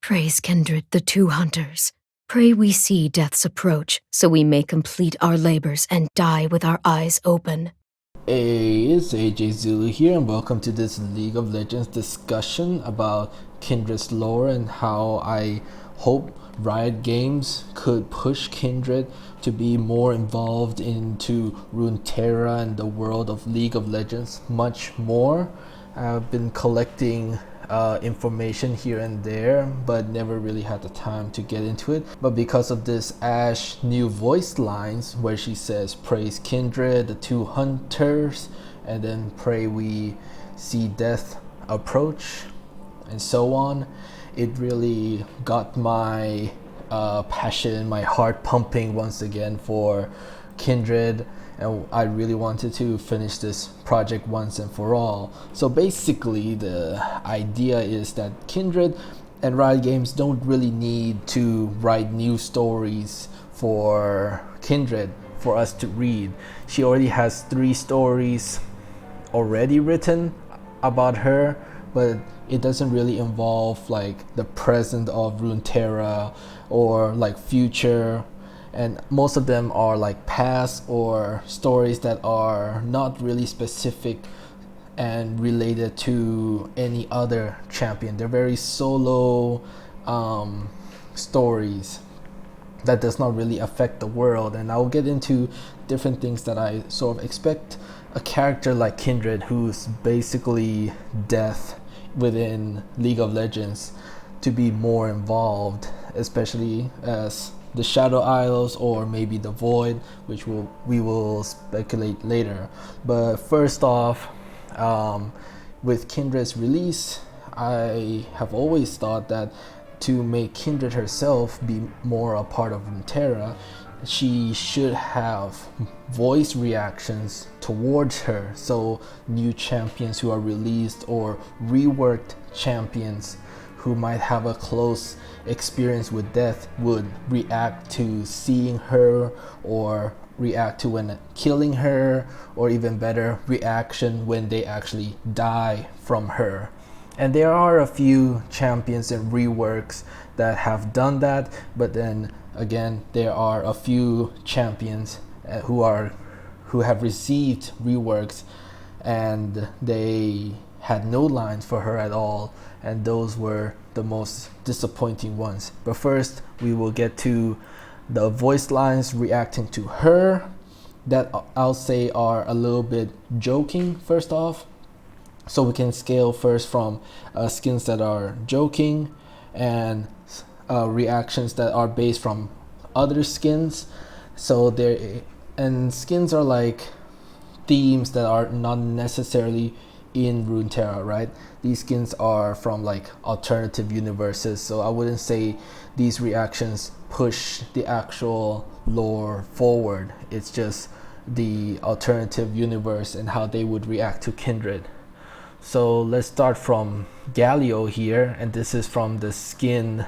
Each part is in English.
Praise Kindred, the two hunters. Pray we see death's approach, so we may complete our labors and die with our eyes open. Hey, it's AJZulu here, and welcome to this League of Legends discussion about Kindred's lore and how I hope Riot Games could push Kindred to be more involved into Runeterra and the world of League of Legends much more. I've been collecting information here and there, but never really had the time to get into it. But because of this Ashe new voice lines where she says praise Kindred, the two hunters, and then pray we see death approach, and so on, it really got my passion, my heart pumping once again for Kindred, and I really wanted to finish this project once and for all. So basically the idea is that Kindred and Riot Games don't really need to write new stories for Kindred for us to read. She already has 3 stories already written about her, but it doesn't really involve like the present of Runeterra or like future, and most of them are like past or stories that are not really specific and related to any other champion. They're very solo stories that does not really affect the world, and I'll get into different things that I sort of expect a character like Kindred, who's basically death within League of Legends, to be more involved, especially as the Shadow Isles or maybe the Void, which we will speculate later. But first off, with Kindred's release, I have always thought that to make Kindred herself be more a part of Runeterra, she should have voice reactions towards her, so new champions who are released or reworked champions who might have a close experience with death would react to seeing her, or react to when killing her, or even better, reaction when they actually die from her. And there are a few champions and reworks that have done that, but then again there are a few champions who have received reworks and they had no lines for her at all, and those were the most disappointing ones. But first we will get to the voice lines reacting to her that I'll say are a little bit joking first off. So we can scale first from skins that are joking and reactions that are based from other skins. So there, and skins are like themes that are not necessarily in Runeterra, right? These skins are from like alternative universes, so I wouldn't say these reactions push the actual lore forward. It's just the alternative universe and how they would react to Kindred. So let's start from Galio here, and this is from the skin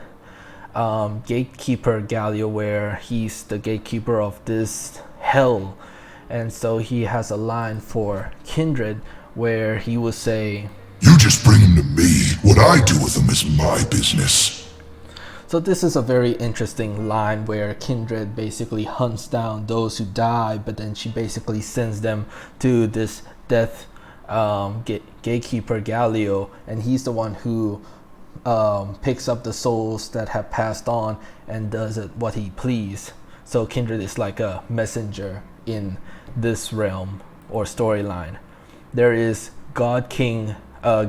Gatekeeper Galio, where he's the gatekeeper of this hell. And so he has a line for Kindred where he will say, "You just bring him to me. What I do with him is my business." So this is a very interesting line where Kindred basically hunts down those who die, but then she basically sends them to this death gatekeeper Galio, and he's the one who picks up the souls that have passed on and does it what he please. So Kindred is like a messenger in this realm or storyline. There is God King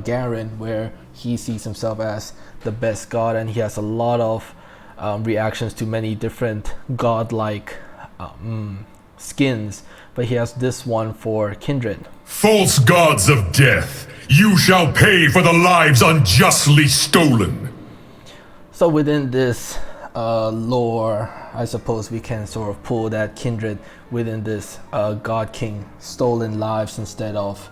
Garen, where he sees himself as the best god, and he has a lot of reactions to many different godlike skins, but he has this one for Kindred. "False gods of death, you shall pay for the lives unjustly stolen." So within this lore, I suppose we can sort of pull that Kindred within this God King stolen lives instead of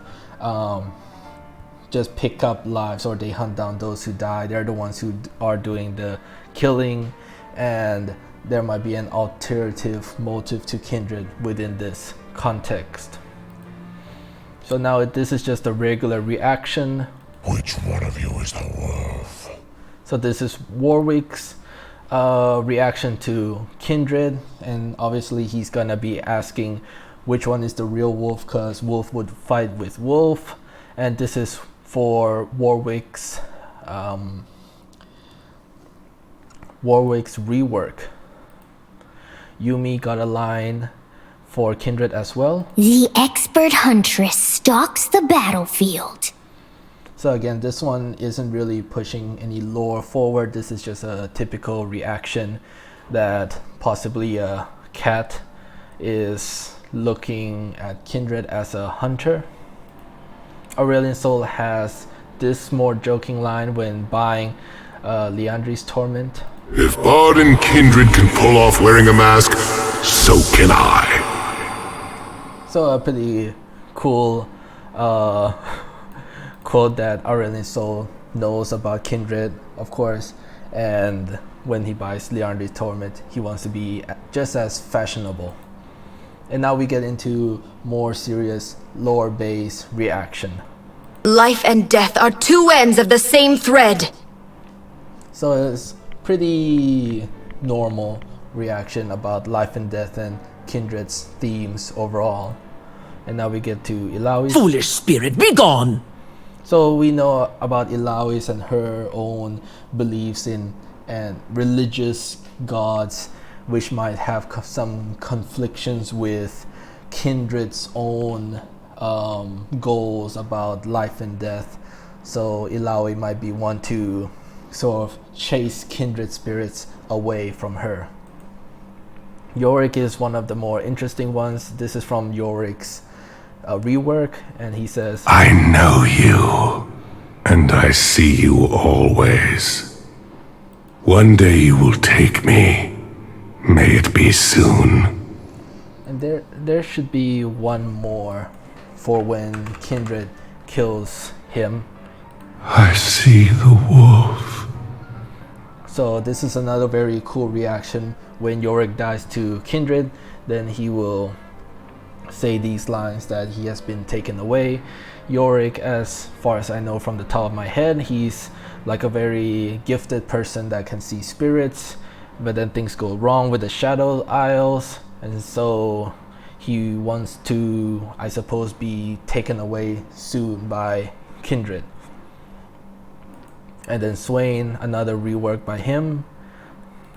just pick up lives, or they hunt down those who die. They're the ones who are doing the killing, and there might be an alternative motive to Kindred within this context. So now this is just a regular reaction. "Which one of you is the wolf?" So this is Warwick's reaction to Kindred, and obviously he's gonna be asking which one is the real wolf, because wolf would fight with wolf. And this is for Warwick's rework. Yumi got a line for Kindred as well. The expert huntress stalks the battlefield. So again, this one isn't really pushing any lore forward. This is just a typical reaction that possibly a cat is looking at Kindred as a hunter. Aurelian Soul has this more joking line when buying Liandry's Torment. If Bard and Kindred can pull off wearing a mask, so can I. So a pretty cool quote that Aurelian Soul knows about Kindred, of course, and when he buys Liandry's Torment, he wants to be just as fashionable. And now we get into more serious lore-based reaction. Life and death are two ends of the same thread. So it's pretty normal reaction about life and death and Kindred's themes overall. And now we get to Ilawi's. Foolish spirit, be gone! So we know about Ilawi's and her own beliefs in and religious gods, which might have some conflictions with Kindred's own goals about life and death. So Ilawi might be one to sort of chase kindred spirits away from her. Yorick is one of the more interesting ones. This is from Yorick's rework, and he says, I know you, and I see you always. One day you will take me. May it be soon. And there should be one more for when Kindred kills him. I see the wolf. So this is another very cool reaction. When Yorick dies to Kindred, then he will say these lines that he has been taken away. Yorick, as far as I know from the top of my head, he's like a very gifted person that can see spirits, but then things go wrong with the Shadow Isles, and so he wants to, I suppose, be taken away soon by Kindred. And then Swain, another rework by him.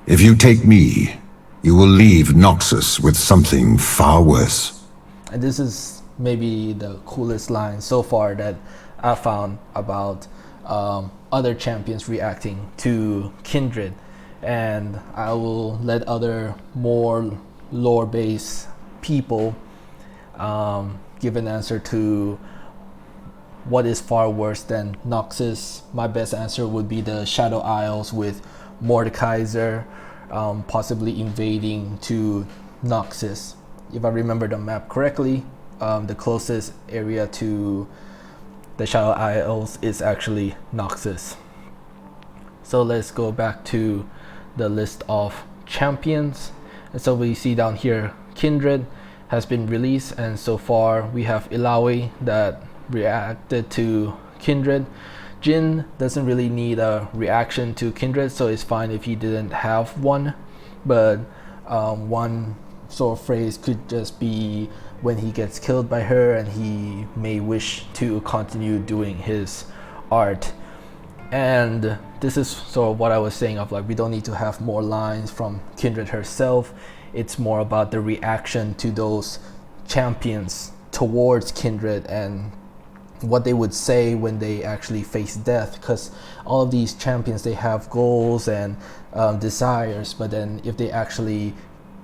If you take me, you will leave Noxus with something far worse. And this is maybe the coolest line so far that I found about other champions reacting to Kindred. And I will let other more lore-based people give an answer to what is far worse than Noxus. My best answer would be the Shadow Isles with Mordekaiser possibly invading to Noxus. If I remember the map correctly, the closest area to the Shadow Isles is actually Noxus. So let's go back to the list of champions. And so we see down here, Kindred has been released, and so far we have Ilawi that reacted to Kindred. Jin doesn't really need a reaction to Kindred, so it's fine if he didn't have one, but one sort of phrase could just be when he gets killed by her and he may wish to continue doing his art. And this is sort of what I was saying of like, we don't need to have more lines from Kindred herself. It's more about the reaction to those champions towards Kindred and what they would say when they actually face death, because all of these champions, they have goals and desires, but then if they actually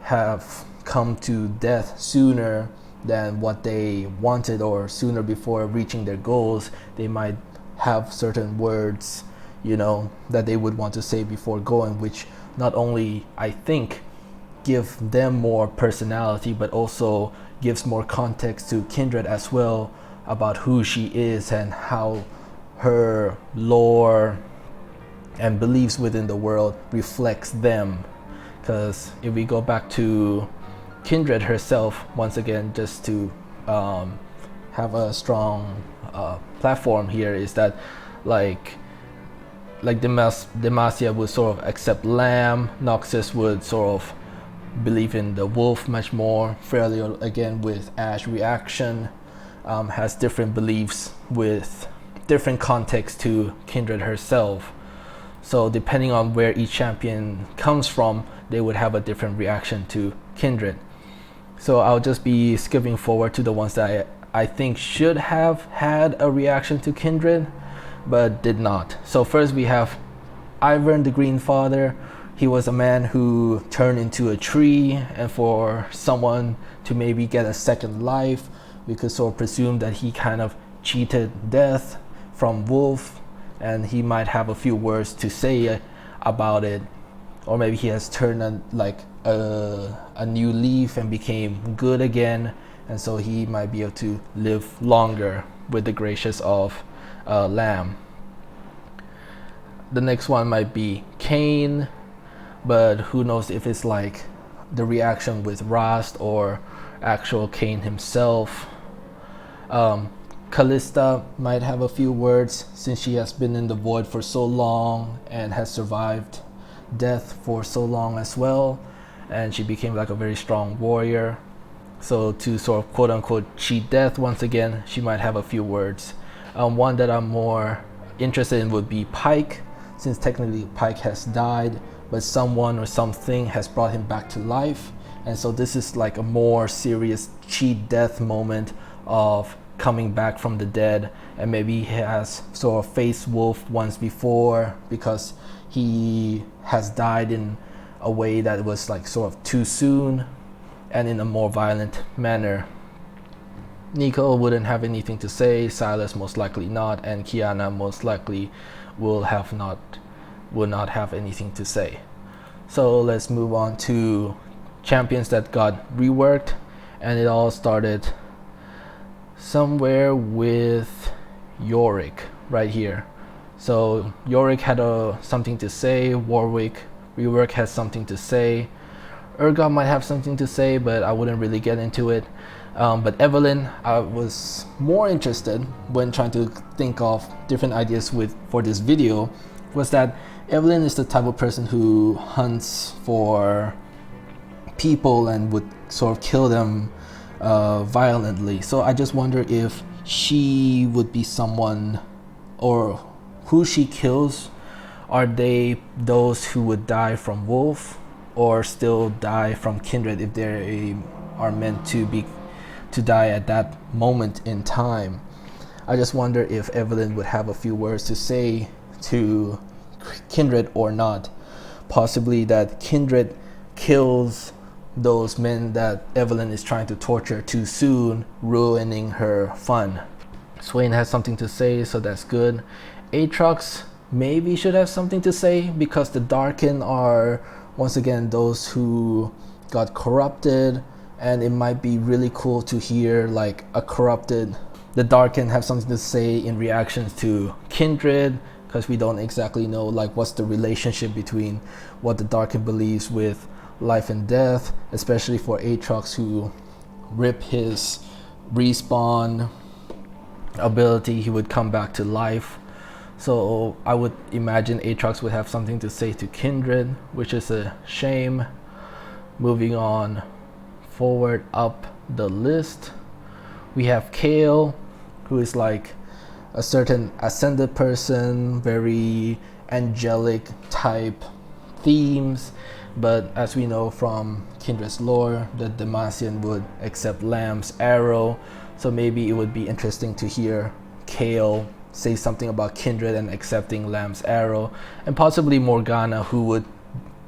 have come to death sooner than what they wanted or sooner before reaching their goals, they might have certain words, you know, that they would want to say before going, which not only, I think, give them more personality, but also gives more context to Kindred as well, about who she is and how her lore and beliefs within the world reflects them. Because if we go back to Kindred herself, once again, just to have a strong platform here, is that like like Demacia would sort of accept lamb, Noxus would sort of believe in the wolf much more. Fairly again with Ashe reaction, has different beliefs with different context to Kindred herself. So depending on where each champion comes from, they would have a different reaction to Kindred. So I'll just be skipping forward to the ones that I think should have had a reaction to Kindred, but did not. So first we have Ivern the Green Father. He was a man who turned into a tree, and for someone to maybe get a second life, we could sort of presume that he kind of cheated death from Wolf, and he might have a few words to say about it, or maybe he has turned a new leaf and became good again, and so he might be able to live longer with the gracious of Lamb. The next one might be Cain, but who knows if it's like the reaction with Rast or actual Cain himself. Callista might have a few words since she has been in the void for so long and has survived death for so long as well, and she became like a very strong warrior. So to sort of quote unquote cheat death once again, she might have a few words. One that I'm more interested in would be Pike, since technically Pike has died, but someone or something has brought him back to life, and so this is like a more serious cheat death moment of coming back from the dead, and maybe he has sort of faced Wolf once before because he has died in a way that was like sort of too soon and in a more violent manner. Nico wouldn't have anything to say, Silas most likely not, and Kiana most likely will not have anything to say. So let's move on to champions that got reworked, and it all started somewhere with Yorick right here. So Yorick had something to say, Warwick rework has something to say, Urgot might have something to say, but I wouldn't really get into it. But Evelyn, I was more interested when trying to think of different ideas for this video, was that Evelyn is the type of person who hunts for people and would sort of kill them violently. So I just wonder if she would be someone, or who she kills, are they those who would die from Wolf or still die from Kindred if they are meant to die at that moment in time. I just wonder if Evelyn would have a few words to say to Kindred or not. Possibly that Kindred kills those men that Evelyn is trying to torture too soon, ruining her fun. Swain has something to say, so that's good. Aatrox maybe should have something to say, because the Darken are once again those who got corrupted, and it might be really cool to hear like the Darken have something to say in reactions to Kindred, because we don't exactly know like what's the relationship between what the Darken believes with life and death, especially for Aatrox, who rip his respawn ability, he would come back to life. So I would imagine Aatrox would have something to say to Kindred, which is a shame. Moving on forward up the list, we have Kale, who is like a certain ascended person, very angelic type themes, but as we know from Kindred's lore, the Demacian would accept Lamb's arrow, so maybe it would be interesting to hear Kale say something about Kindred and accepting Lamb's arrow, and possibly Morgana, who would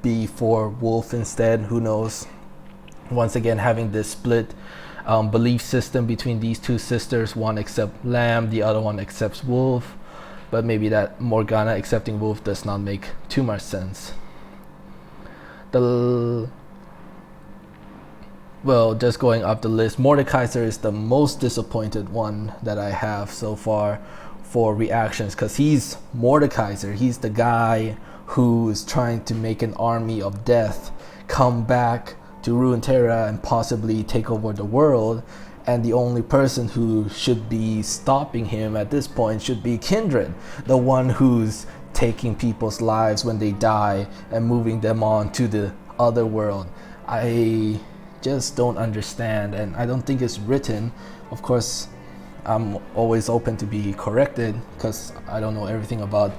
be for Wolf instead, who knows. Once again, having this split belief system between these two sisters, one accepts Lamb, the other one accepts Wolf, but maybe that Morgana accepting Wolf does not make too much sense. Well, just going up the list, Mordekaiser is the most disappointed one that I have so far for reactions, because he's Mordekaiser. He's the guy who is trying to make an army of death come back to Runeterra and possibly take over the world, and the only person who should be stopping him at this point should be Kindred, the one who's taking people's lives when they die and moving them on to the other world. I just don't understand, and I don't think it's written. Of course, I'm always open to be corrected because I don't know everything about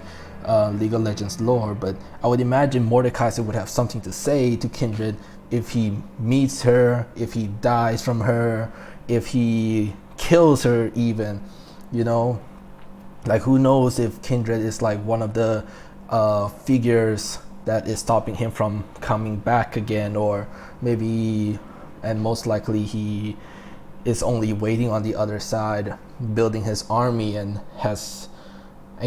League of Legends lore, but I would imagine Mordekaiser would have something to say to Kindred if he meets her, if he dies from her, if he kills her even, you know? Like, who knows if Kindred is like one of the figures that is stopping him from coming back again, or maybe, and most likely, he is only waiting on the other side, building his army, and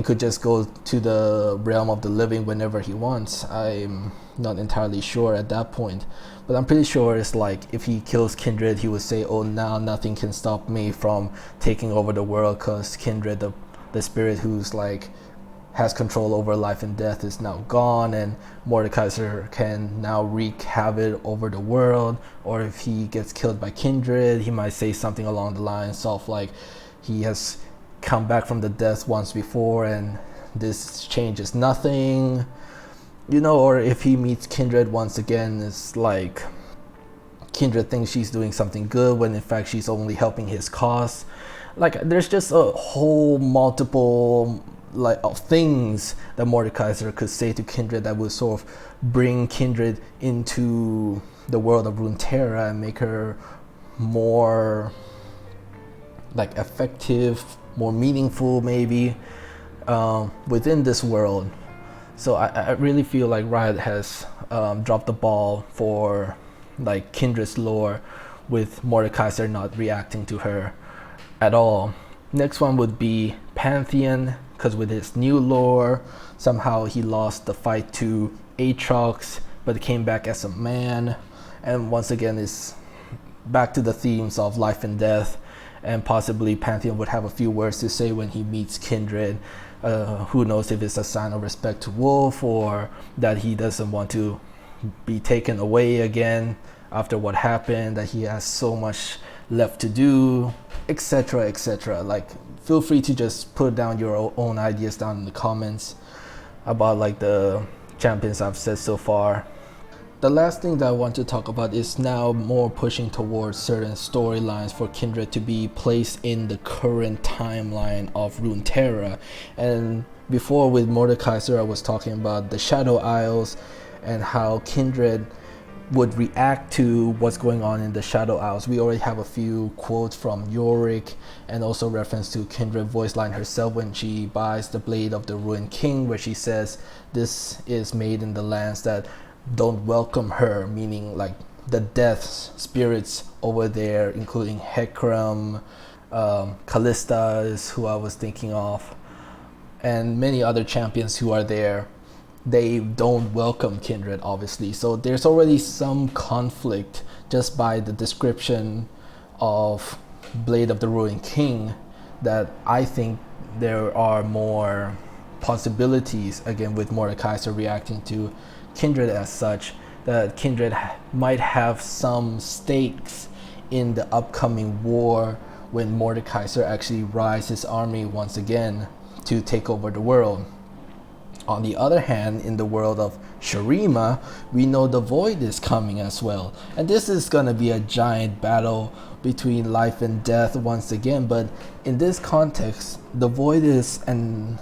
could just go to the realm of the living whenever he wants. I'm not entirely sure at that point, but I'm pretty sure it's like if he kills Kindred, he would say, oh, now nothing can stop me from taking over the world, because Kindred, the spirit who's like has control over life and death, is now gone, and Mordekaiser can now wreak havoc over the world. Or if he gets killed by Kindred, he might say something along the lines of like, he has come back from the death once before and this changes nothing, you know. Or if he meets Kindred once again, it's like Kindred thinks she's doing something good when in fact she's only helping his cause. Like, there's just a whole multiple like of things that Mordekaiser could say to Kindred that would sort of bring Kindred into the world of Runeterra and make her more like effective, more meaningful maybe within this world. So I really feel like Riot has dropped the ball for like Kindred's lore, with Mordekaiser not reacting to her at all. Next one would be Pantheon, because with his new lore, somehow he lost the fight to Aatrox, but came back as a man, and once again is back to the themes of life and death, and possibly Pantheon would have a few words to say when he meets Kindred. Who knows if it's a sign of respect to Wolf, or that he doesn't want to be taken away again after what happened, that he has so much left to do, etc, etc. Like, feel free to just put down your own ideas down in the comments about like the champions I've said so far. The last thing that I want to talk about is now more pushing towards certain storylines for Kindred to be placed in the current timeline of Runeterra. And before with Mordekaiser, I was talking about the Shadow Isles and how Kindred would react to what's going on in the Shadow Isles. We already have a few quotes from Yorick, and also reference to Kindred voice line herself when she buys the Blade of the Ruined King, where she says this is made in the lands that don't welcome her, meaning like the death spirits over there, including Hekram, Callista is who I was thinking of, and many other champions who are there. They don't welcome Kindred, obviously. So there's already some conflict just by the description of Blade of the Ruined King, that I think there are more possibilities, again with Mordekaiser reacting to Kindred as such, that Kindred might have some stakes in the upcoming war when Mordekaiser actually rises his army once again to take over the world. On the other hand, in the world of Shurima, we know the Void is coming as well. And this is going to be a giant battle between life and death once again. But in this context, the Void is an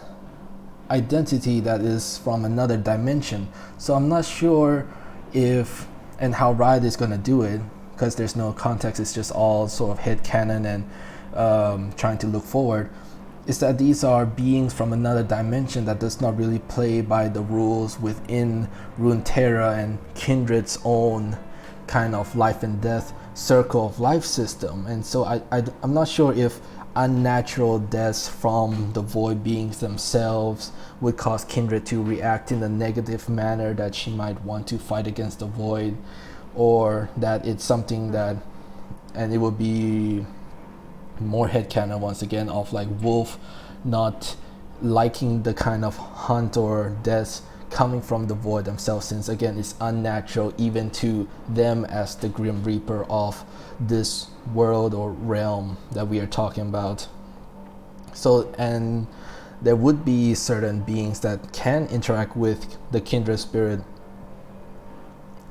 identity that is from another dimension. So I'm not sure if and how Riot is going to do it, because there's no context. It's just all sort of headcanon and trying to look forward. Is that these are beings from another dimension that does not really play by the rules within Runeterra and Kindred's own kind of life and death circle of life system. And so I'm not sure if unnatural deaths from the Void beings themselves would cause Kindred to react in a negative manner that she might want to fight against the Void, or that it's something that, and it would be more headcanon once again, of like Wolf not liking the kind of hunt or deaths coming from the Void themselves, since again it's unnatural even to them as the Grim Reaper of this world or realm that we are talking about. So, and there would be certain beings that can interact with the kindred spirit,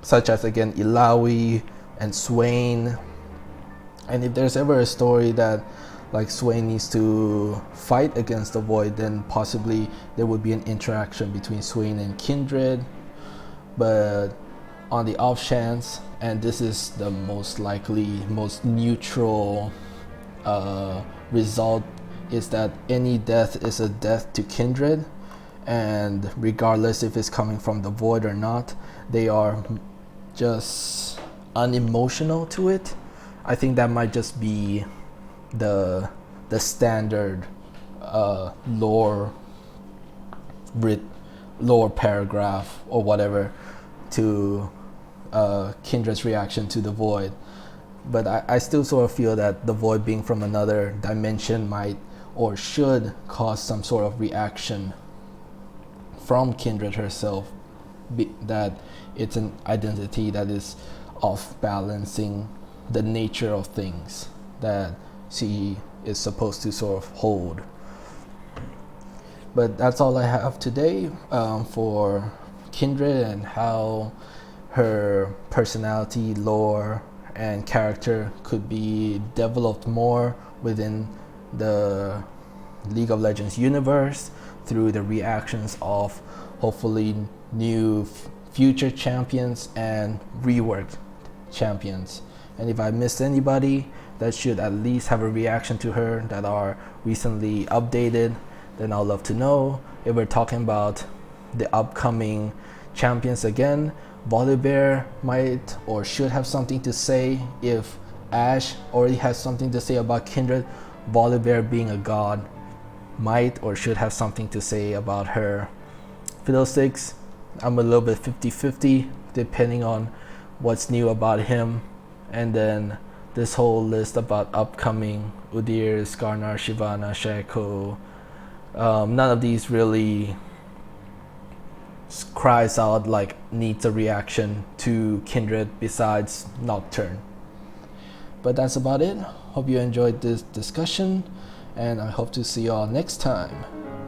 such as again Ilawi and Swain. And if there's ever a story that like Swain needs to fight against the void, then possibly there would be an interaction between Swain and Kindred. But on the off chance, and this is the most likely, most neutral result, is that any death is a death to Kindred, and regardless if it's coming from the void or not, they are just unemotional to it. I think that might just be the standard lore paragraph or whatever to Kindred's reaction to the void. But I still sort of feel that the void being from another dimension might or should cause some sort of reaction from Kindred herself, that it's an identity that is off balancing the nature of things that she is supposed to sort of hold. But that's all I have today for Kindred and how her personality, lore, and character could be developed more within the League of Legends universe through the reactions of hopefully new future champions and reworked champions. And if I missed anybody that should at least have a reaction to her that are recently updated, then I'll love to know. If we're talking about the upcoming champions again, Volibear might or should have something to say. If Ashe already has something to say about Kindred, Volibear being a god might or should have something to say about her. Fiddlesticks, I'm a little bit 50-50 depending on what's new about him. And then this whole list about upcoming Udyr, Skarnar, Shyvana, Shaco, none of these really cries out like needs a reaction to Kindred besides Nocturne. But that's about it. Hope you enjoyed this discussion, and I hope to see you all next time.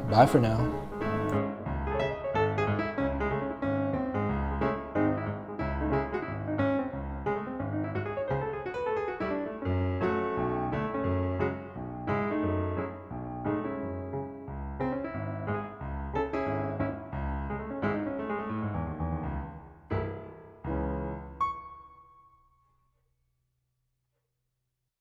Bye for now.